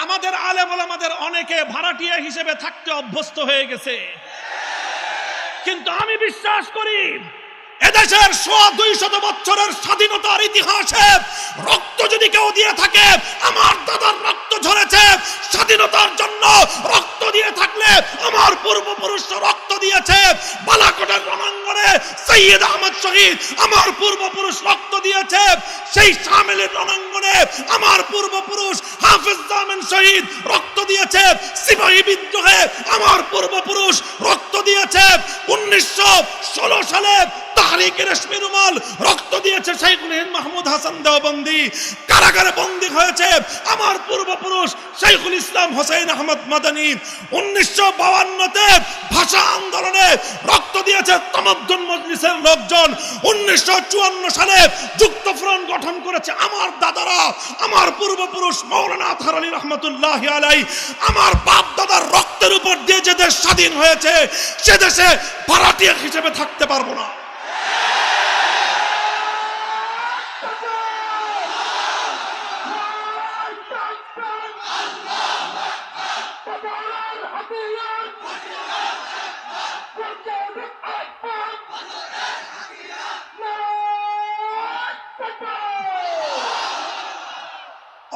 আমাদের আলেম ওলামাদের অনেকে ভাড়াটিয়া হিসেবে থাকতে অভ্যস্ত হয়ে গেছে, কিন্তু আমি বিশ্বাস করি এদেশের 200 বছরের স্বাধীনতার ইতিহাসে রক্ত যদি কেউ দিয়ে থাকে, আমার দাদার রক্ত ঝরেছে স্বাধীনতার জন্য। রক্ত দিয়ে থাকলে আমার পূর্বপুরুষ রক্ত দিয়েছে। বালাকোটের রণাঙ্গনে সৈয়দ আহমদ শহীদ আমার পূর্বপুরুষ রক্ত দিয়েছে। সেই শামিলের রণাঙ্গনে আমার পূর্বপুরুষ হাফেজ জামান শহীদ রক্ত দিয়েছে। সিপাহী বিদ্রোহে আমার পূর্বপুরুষ রক্ত দিয়েছে। 1916 সালে তাহরিকে রেশমি রুমাল রক্ত দিয়েছে শাইখুল হিন্দ মাহমুদ হাসান দেওবন্দি। কারাগারে বন্দী হয়েছে আমার পূর্বপুরুষ শাইখুল ইসলাম হোসেন আহমদ মাদানী। 1952-তে ভাষা আন্দোলনে রক্ত দিয়েছে তামাদ্দুন মজলিসের লোকজন। 1954 সালে যুক্তফ্রন্ট গঠন করেছে আমার দাদারা, আমার পূর্বপুরুষ মাওলানা আতহার আলী রহমতুল্লাহি আলাইহি। আমার বাপ দাদার রক্তের উপর দিয়ে যে দেশ স্বাধীন হয়েছে, সে দেশে ভাড়াটিয়া হিসেবে থাকতে পারবো না।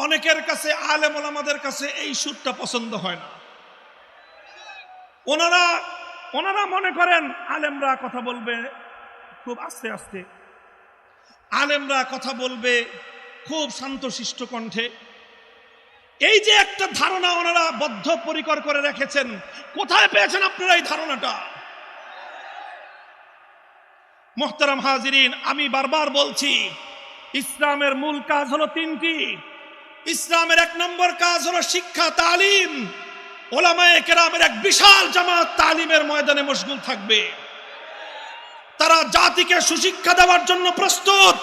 অনেকের কাছে, আলেম ওলামাদের কাছে এই সুরটা পছন্দ হয় না। ওনারা মনে করেন আলেমরা কথা বলবে খুব আস্তে আস্তে, আলেমরা কথা বলবে খুব শান্তশিষ্ট কণ্ঠে। এই যে একটা ধারণা ওনারা বদ্ধপরিকর করে রেখেছেন, কোথায় পেয়েছেন আপনারা এই ধারণাটা? মুহতারাম হাজিরিন, আমি বারবার বলছি, ইসলামের মূল কাজ হলো 3টি। ইসলামের 1 নম্বর কাজ হলো শিক্ষা, তালিম। ওলামায়ে কেরামের এক বিশাল জামাত তালিমের ময়দানে মশগুল থাকবে। তারা জাতিকে সুশিক্ষা দেওয়ার জন্য প্রস্তুত।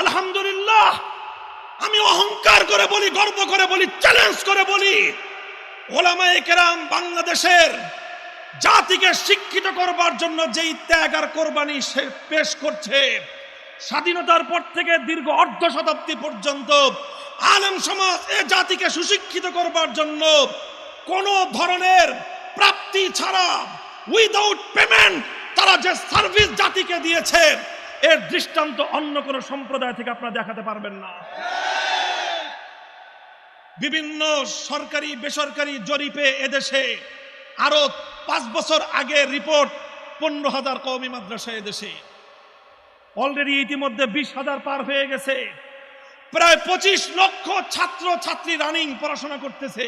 আলহামদুলিল্লাহ, আমি অহংকার করে বলি, গর্ব করে বলি, চ্যালেঞ্জ করে বলি, ওলামায়ে কেরাম বাংলাদেশের জাতিকে শিক্ষিত করবার জন্য যেই ত্যাগ আর কোরবানি সে পেশ করছে, স্বাধীনতার পর থেকে দীর্ঘ অর্ধ শতাব্দী পর্যন্ত আলেম সমাজ এ জাতিকে সুশিক্ষিত করবার জন্য কোন ধরনের প্রাপ্তি ছাড়া, উইদাউট পেমেন্ট, তারা যে সার্ভিস জাতিকে দিয়েছে, এর দৃষ্টান্ত অন্য কোন সম্প্রদায় থেকে আপনারা দেখাতে পারবেন না। বিভিন্ন সরকারি বেসরকারি জরিপে এদেশে আরো 5 বছর আগে রিপোর্ট 15,000 কওমি মাদ্রাসা এদেশে, অলরেডি ইতিমধ্যে 20,000 পার হয়ে গেছে। প্রায় 25 লক্ষ ছাত্র ছাত্রী রানিং পড়াশোনা করতেছে।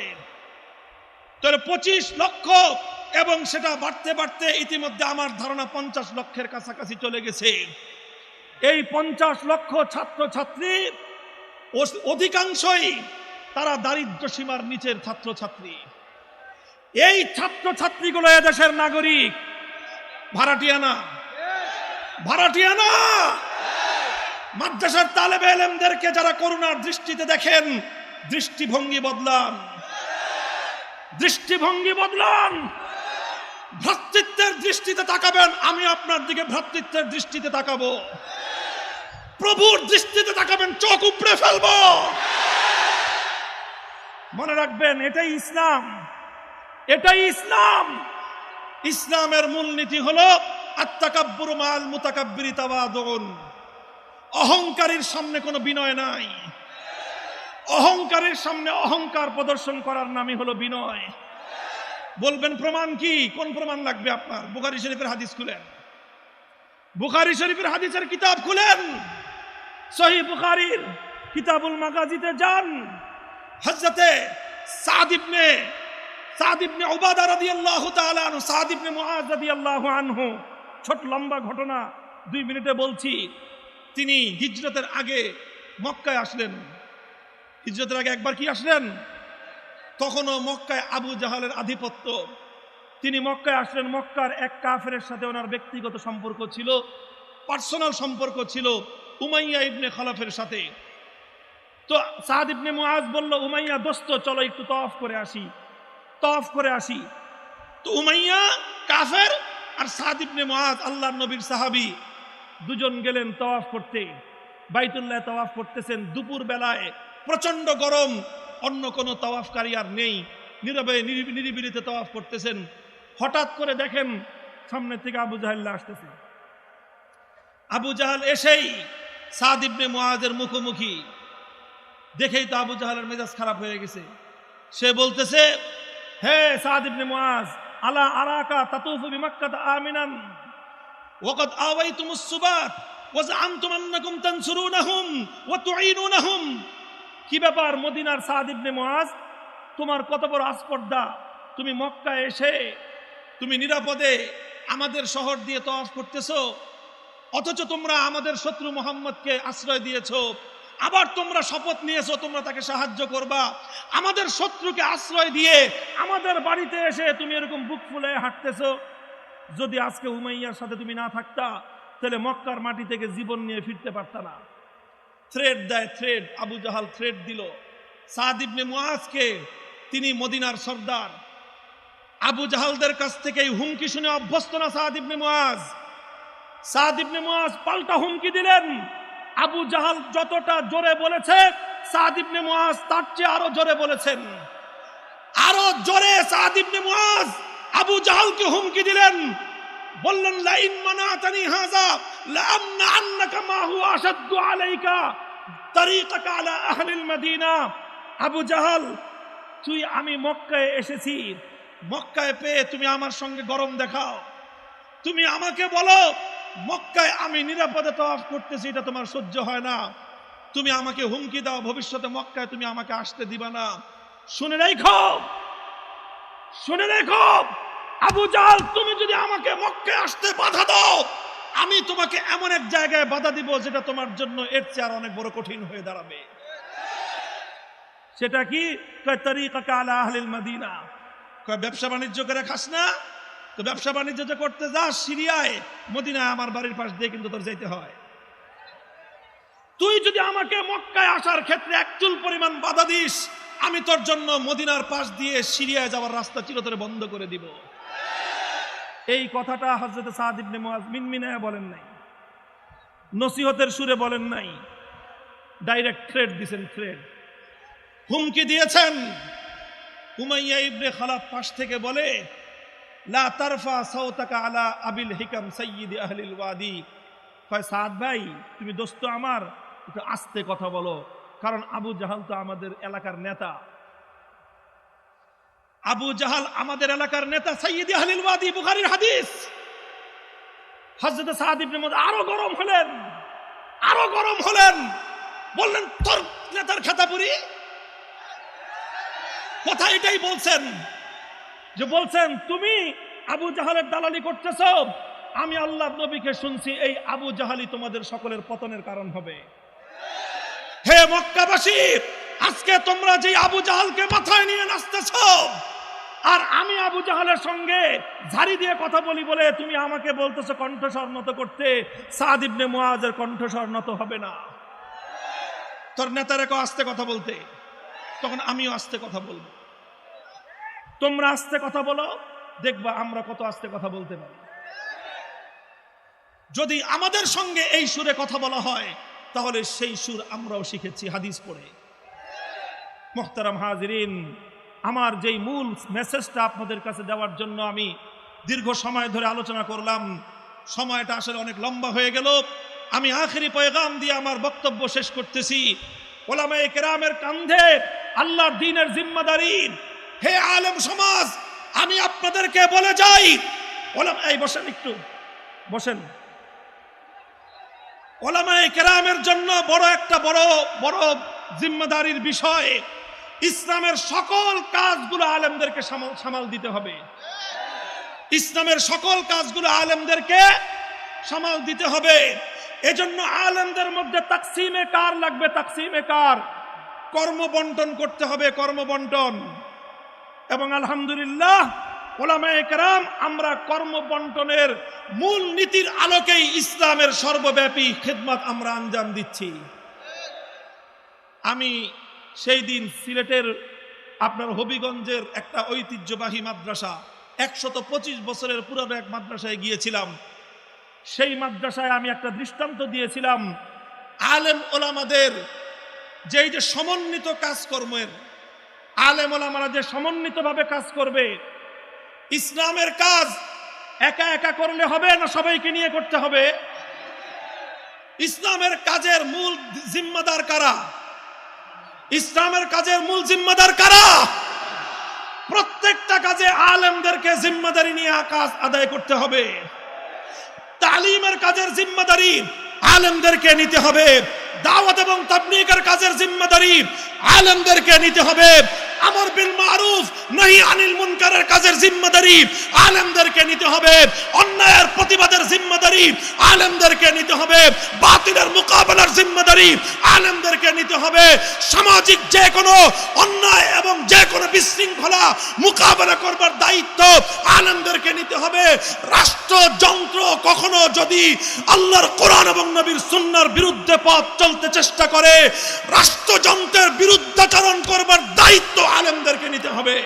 তো 25 লক্ষ, এবং সেটা বাড়তে বাড়তে ইতিমধ্যে আমার ধারণা 50 লক্ষের কাছাকাছি চলে গেছে। এই 50 লক্ষ ছাত্র ছাত্রী অধিকাংশই তারা দারিদ্র সীমার নিচের ছাত্র ছাত্রী। এই ছাত্র ছাত্রীগুলো এদেশের নাগরিক, ভাড়াটিয়া না, ভাড়াটিয়া না। মাদ্রাসার তালেবে ইলমদেরকে যারা করুণার দৃষ্টিতে দেখেন, দৃষ্টিভঙ্গি বদলান, দৃষ্টিভঙ্গি বদলান। ভ্রাতৃত্বের দৃষ্টিতে তাকাবেন। আমি আপনার দিকে ভ্রাতৃত্বের দৃষ্টিতে তাকাবো, প্রভুর দৃষ্টিতে তাকাবেন, চোখ উপড়ে ফেলবো। মনে রাখবেন, এটাই ইসলাম, এটাই ইসলাম। ইসলামের মূলনীতি হলো আত-তাকাব্বুরু মাআল মুতাকাব্বিরি তাওয়াদুন। অহংকারীর সামনে কোনো বিনয় নাই। অহংকারের সামনে অহংকার প্রদর্শন করার নামই হলো বিনয়। বলবেন প্রমাণ কি? কোন প্রমাণ লাগবে আপনার? বুখারী শরীফের হাদিস খুলেন, বুখারী শরীফের হাদিসের কিতাব খুলেন, সহিহ বুখারীর কিতাবুল মাগাজিতে যান। হযরতে সাদ ইবনে উবাদা রাদিয়াল্লাহু তাআলা আনহু, সাদ ইবনে মুআয রাদিয়াল্লাহু আনহু, ছোট লম্বা ঘটনা 2 মিনিটে বলছি। তিনি হিজরতের আগে মক্কায় আসলেন। হিজরতের আগে একবার কি আসলেন? তখনও মক্কায় আবু জাহালের আধিপত্য। তিনি মক্কায় আসলেন। মক্কার এক কাফেরের সাথে ওনার ব্যক্তিগত সম্পর্ক ছিল, পার্সোনাল সম্পর্ক ছিল, উমাইয়া ইবনে খলফের সাথে। তো সাদ ইবনে মুআয বলল, উমাইয়া দোস্ত চলো একটু তওয়াফ করে আসি, তওয়াফ করে আসি। তো উমাইয়া কাফের আর সাদ ইবনে মুআয আল্লাহর নবীর সাহাবী, দুজন গেলেন তওয়াফ করতে। বাইতুল্লাহ তওয়াফ করতেছেন। দুপুর বেলায় প্রচন্ড গরম, অন্য কোনো তাওয়াফকারী আর নেই, নীরবে নিরিবিলিতে তাওয়াফ করতেছেন। হঠাৎ করে দেখেন সামনে থেকে আবু জাহেল আসতেছে। আবু জাহেল এসেই সাদ ইবনে মুআজের মুখোমুখি, দেখেই তো আবু জাহেলের মেজাজ খারাপ হয়ে গেছে। সে বলতেছে, হে সাদ ইবনে মুআজ, আলা আরাকা তাতুফু বিমাক্কাত আমিনান ওয়াকাদ আওয়াইতুমুস সুবাত ওয়া জাআমতুম আন্নাকুম তানসুরুনাহুম ওয়া তুঈনুনাহুম। কি ব্যাপার মদিনার সাদ ইবনে মুআজ, তোমার কত বড় আস্পর্ধা, তুমি মক্কায় এসে তুমি নিরাপদে আমাদের শহর দিয়ে তাওয়াফ করতেছো, অথচ তোমরা আমাদের শত্রু মুহাম্মদকে আশ্রয় দিয়েছো। আবার তোমরা শপথ নিয়েছো তোমরা তাকে সাহায্য করবা। আমাদের শত্রুকে আশ্রয় দিয়ে আমাদের বাড়িতে এসে তুমি এরকম বুক ফুলে হাঁটতেছো। যদি আজকে উমাইয়ার সাথে তুমি না থাকতা, তাহলে মক্কার মাটি থেকে জীবন নিয়ে ফিরতে পারতা না। থ্রেড দেয়, থ্রেড। আবু জাহাল থ্রেড দিল সাদ ইবনে মুআজকে। তিনি মদিনার সর্দার। আবু জাহালদের কাছ থেকে এই হুমকি শুনে অভ্যস্ত না সাদ ইবনে মুআজ। সাদ ইবনে মুআজ পাল্টা হুমকি দিলেন। আবু জাহাল যতটা জোরে বলেছে, সাদ ইবনে মুআজ তার চেয়ে আরো জোরে বলেছেন। আরো জোরে সাদ ইবনে মুআজ আবু জাহালকে হুমকি দিলেন, বললেন, লাইন মানাতানি হাযা লাআমনা আন্নাকা মা হুয়া আশাদ্দু আলাইকা তারিকাকা আলা আহলিল মদিনা। আবু জাহাল, তুই, আমি মক্কায় এসেছি, মক্কায় পেয়ে তুমি আমার সঙ্গে গরম দেখাও। তুমি আমাকে বলো মক্কায় আমি নিরাপদে তাওয়াফ করতেছি, এটা তোমার সহ্য হয় না। তুমি আমাকে হুমকি দাও ভবিষ্যতে মক্কায় তুমি আমাকে আসতে দিবা না। শুনে রেখো, শুনে রেখো আবু জাহাল, তুমি যদি আমাকে মক্কায় আসতে বাধা দাও, আমি তোমাকে এমন এক জায়গায় বাধা দিব যেটা তোমার জন্য এর চেয়ে আর অনেক বড় কঠিন হয়ে দাঁড়াবে। সেটা কি? তারিকাকা আলা আহলিল মদিনা। ব্যবসা বাণিজ্য করে খাস না তো? ব্যবসা বাণিজ্য যে করতে যাস সিরিয়ায়, মদিনায় আমার বাড়ির পাশ দিয়ে কিন্তু তোর যেতে হয়। তুই যদি আমাকে মক্কায় আসার ক্ষেত্রে এক চুল পরিমাণ বাধা দিস, আমি তোর জন্য মদিনার পাশ দিয়ে সিরিয়ায় যাওয়ার রাস্তা চিরতরে বন্ধ করে দিব। এই কথাটা হযরত সাদ ইবনে মুআজ মিনমিনায় বলেন নাই, নসিহতের সুরে বলেন নাই, ডাইরেক্ট থ্রেড দিয়েছেন, থ্রেড, হুমকি দিয়েছেন। উমাইয়া ইবনে খালাফ পাশ থেকে বলে, লা তারফা সাওতাকা আলা আবিল হিকাম সাইয়্যিদি আহলিল ওয়াদি। কয়, সাদ ভাই, তুমি দোস্ত আমার, একটু আস্তে কথা বলো, কারণ আবু জাহাল তো আমাদের এলাকার নেতা। আবু জাহাল আমাদের এলাকার নেতা, সাইয়্যিদি আহলিল ওয়াদি, বুখারীর হাদিস। হযরত সাদ ইবনে মুআজ আরো গরম হলেন, আরো গরম হলেন, বললেন, তোর নেতার খেতাপুরি কথা এটাই বলছেন, যে বলছেন তুমি আবু জাহালের দালালি করতেছ। আমি আল্লাহর নবীকে শুনছি, এই আবু জাহালই তোমাদের সকলের পতনের কারণ হবে। হে মক্কাবাসী, আজকে তোমরা যে আবু জাহালকে মাথায় নিয়ে নাচতেছ, আর আমি আবু জাহালের সঙ্গে ঝাড়ি দিয়ে কথা বলি বলে তুমি আমাকে বলতেছো কণ্ঠস্বর নত করতে। সাদ ইবনে মুআজের কণ্ঠস্বর নত হবে না। তোর নেতারে কো আস্তে কথা বলতে, তখন আমিও আস্তে কথা বলবো। তোমরা আস্তে কথা বলো, দেখবা আমরা কত আস্তে কথা বলতে পারি। যদি আমাদের সঙ্গে এই সুরে কথা বলা হয়, তাহলে সেই সুর আমরাও শিখেছি হাদিস পড়ে। মুহতারাম হাজিরিন, আমার যেই মূল মেসেজটা আপনাদের কাছে দেওয়ার জন্য আমি দীর্ঘ সময় ধরে আলোচনা করলাম, সময়টা আসলে অনেক লম্বা হয়ে গেল। আমি আখেরি পয়গাম দিয়ে আমার বক্তব্য শেষ করতেছি। ওলামায়ে কেরামের কাঁধে আল্লাহর দ্বীনের জিম্মাদারি। হে আলেম সমাজ, আমি আপনাদেরকে বলে যাই, এই বসেন, একটু বসেন। ওলামায়ে কেরামের জন্য বড় জিম্মাদারির বিষয়, ইসলামের সকল কাজগুলো আলেমদেরকে সামাল দিতে হবে। ইসলামের সকল কাজগুলো আলেমদেরকে সামাল দিতে হবে। এজন্য আলেমদের মধ্যে তাকসিমে কার লাগবে, তাকসিমে কার, কর্মবন্টন করতে হবে, কর্মবন্টন। এবং আলহামদুলিল্লাহ ওলামায়ে কেরাম আমরা কর্মবন্টনের মূল নীতির আলোকেই ইসলামের সর্বব্যাপী খিদমত আমরা আঞ্জাম দিচ্ছি। আমি সেই দিন সিলেটের আপনার হবিগঞ্জের একটা ঐতিহ্যবাহী মাদ্রাসা, 125 বছরের পুরনো এক মাদ্রাসায় গিয়েছিলাম। সেই মাদ্রাসায় আমি একটা দৃষ্টান্ত দিয়েছিলাম, আলেম ওলামাদের যে সমন্বিত কাজকর্মের আলেম ওলামারা যে সমন্বিতভাবে কাজ করবে। ইসলামের কাজ একা একা করলে হবে না সবাইকে নিয়ে করতে হবে? ইসলামের কাজের মূল জিম্মাদার কারা? ইসলামের কাজের মূল জিম্মাদার কারা? প্রত্যেকটা কাজে আলেমদেরকে জিম্মাদারি নিয়ে কাজ আদায় করতে হবে। তালিমের কাজের জিম্মাদারি আলেমদেরকে নিতে হবে। দাওয়াত এবং তাবলীগের কাজের জিম্মাদারি আলেমদেরকে নিতে হবে। আমর বিল মারুফ নহি আনিল মুনকারের কাজের জিম্মাদারি আলেমদেরকে নিতে হবে। অন্যায়ের প্রতিবাদের জিম্মাদারি আলেমদেরকে নিতে হবে। বাতিলের মোকাবেলার জিম্মাদারি আলেমদেরকে নিতে হবে। সামাজিক যে কোনো অন্যায় এবং যে কোনো বিশৃঙ্খলা মোকাবেলা করবার দায়িত্ব আলেমদেরকে নিতে হবে। রাষ্ট্রযন্ত্র কখনো যদি আল্লাহর কোরআন এবং নবীর সুন্নাহর বিরুদ্ধে পথ চলতে চেষ্টা করে, রাষ্ট্রযন্ত্রের বিরুদ্ধাচরণ করবার দায়িত্ব আলেমদেরকে নিতে হবে।